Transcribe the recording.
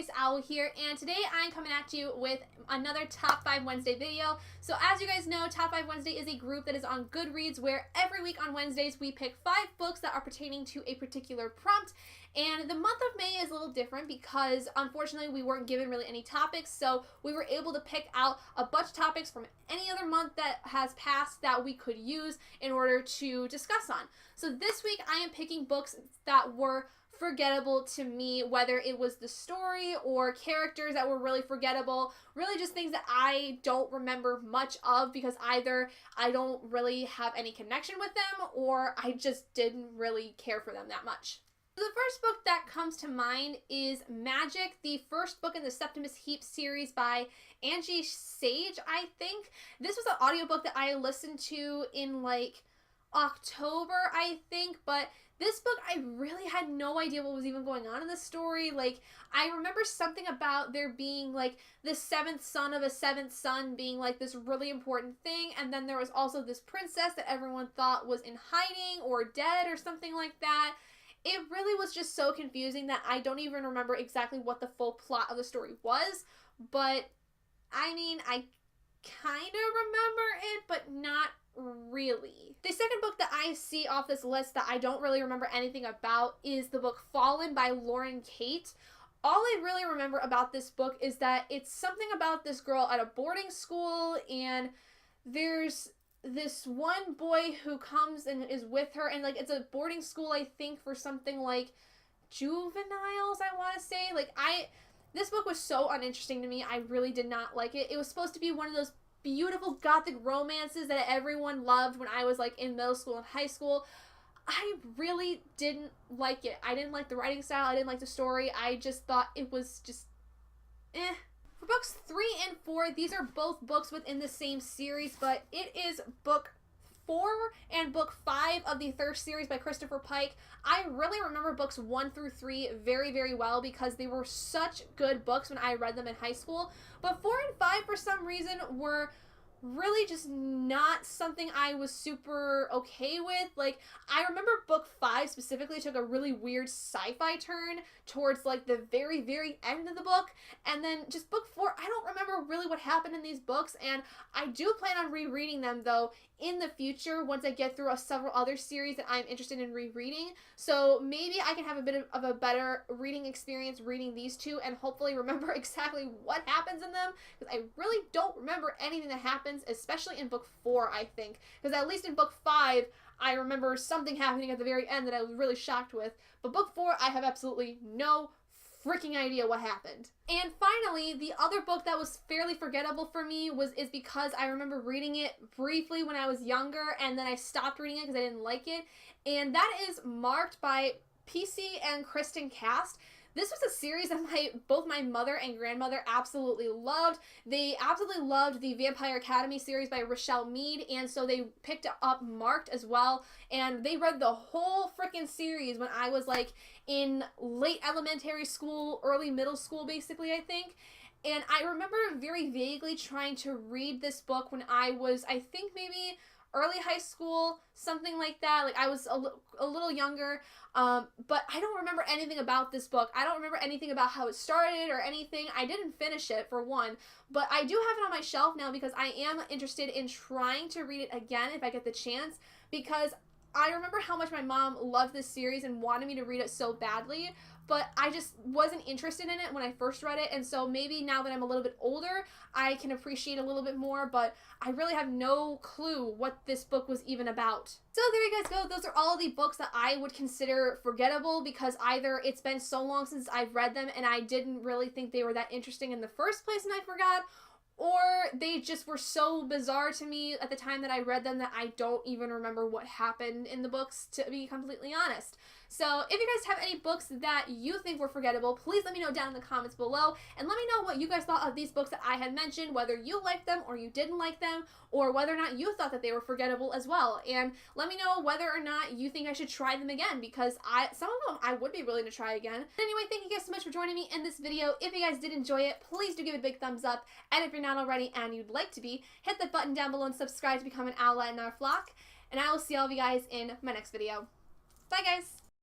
Mysterious Owl here, and today I'm coming at you with another Top 5 Wednesday video. So as you guys know, Top 5 Wednesday is a group that is on Goodreads where every week on Wednesdays we pick 5 books that are pertaining to a particular prompt. And the month of May is a little different because unfortunately we weren't given really any topics, so we were able to pick out a bunch of topics from any other month that has passed that we could use in order to discuss on. So this week I am picking books that were forgettable to me, whether it was the story or characters that were really forgettable, really just things that I don't remember much of because either I don't really have any connection with them or I just didn't really care for them that much. The first book that comes to mind is Magic, the first book in the Septimus Heap series by Angie Sage, I think. This was an audiobook that I listened to in like October, I think, but this book, I really had no idea what was even going on in the story. Like, I remember something about there being, like, the 7th son of a 7th son being, like, this really important thing, and then there was also this princess that everyone thought was in hiding or dead or something like that. It really was just so confusing that I don't even remember exactly what the full plot of the story was, but, I mean, I kind of remember it, but not really. The second book that I see off this list that I don't really remember anything about is the book Fallen by Lauren Kate. All I really remember about this book is that it's something about this girl at a boarding school, and there's this one boy who comes and is with her, and like it's a boarding school, I think, for something like juveniles, I want to say. This book was so uninteresting to me. I really did not like it. It was supposed to be one of those beautiful gothic romances that everyone loved when I was like in middle school and high school. I really didn't like it. I didn't like the writing style. I didn't like the story. I just thought it was just eh. For books 3 and 4, these are both books within the same series, but it is book 4 and book 5 of the Thirst series by Christopher Pike. I really remember books 1 through 3 very, very well because they were such good books when I read them in high school. But 4 and 5, for some reason, were really just not something I was super okay with. Like, I remember book 5 specifically took a really weird sci-fi turn towards like the very, very end of the book, and then just book 4, I don't remember really what happened in these books, and I do plan on rereading them though in the future once I get through several other series that I'm interested in rereading. So maybe I can have a bit of a better reading experience reading these two and hopefully remember exactly what happens in them, because I really don't remember anything that happens, especially in book 4, I think. Because at least in book 5, I remember something happening at the very end that I was really shocked with. But book 4, I have absolutely no freaking idea what happened. And finally, the other book that was fairly forgettable for me is because I remember reading it briefly when I was younger, and then I stopped reading it because I didn't like it. And that is Marked by PC and Kristen Cast. This was a series that both my mother and grandmother absolutely loved. They absolutely loved the Vampire Academy series by Rochelle Mead, and so they picked up Marked as well, and they read the whole freaking series when I was like in late elementary school, early middle school basically, I think. And I remember very vaguely trying to read this book when I was, I think maybe early high school, something like that. Like I was a little younger, but I don't remember anything about this book. I don't remember anything about how it started or anything. I didn't finish it, for one, but I do have it on my shelf now because I am interested in trying to read it again if I get the chance, because I remember how much my mom loved this series and wanted me to read it so badly, but I just wasn't interested in it when I first read it, and so maybe now that I'm a little bit older, I can appreciate a little bit more, but I really have no clue what this book was even about. So there you guys go. Those are all the books that I would consider forgettable because either it's been so long since I've read them and I didn't really think they were that interesting in the first place and I forgot, or they just were so bizarre to me at the time that I read them that I don't even remember what happened in the books, to be completely honest. So if you guys have any books that you think were forgettable, please let me know down in the comments below, and let me know what you guys thought of these books that I had mentioned, whether you liked them or you didn't like them, or whether or not you thought that they were forgettable as well. And let me know whether or not you think I should try them again, because some of them I would be willing to try again. But anyway, thank you guys so much for joining me in this video. If you guys did enjoy it, please do give it a big thumbs up, and if you're not already and you'd like to be, hit the button down below and subscribe to become an ally in our flock, and I will see all of you guys in my next video. Bye guys!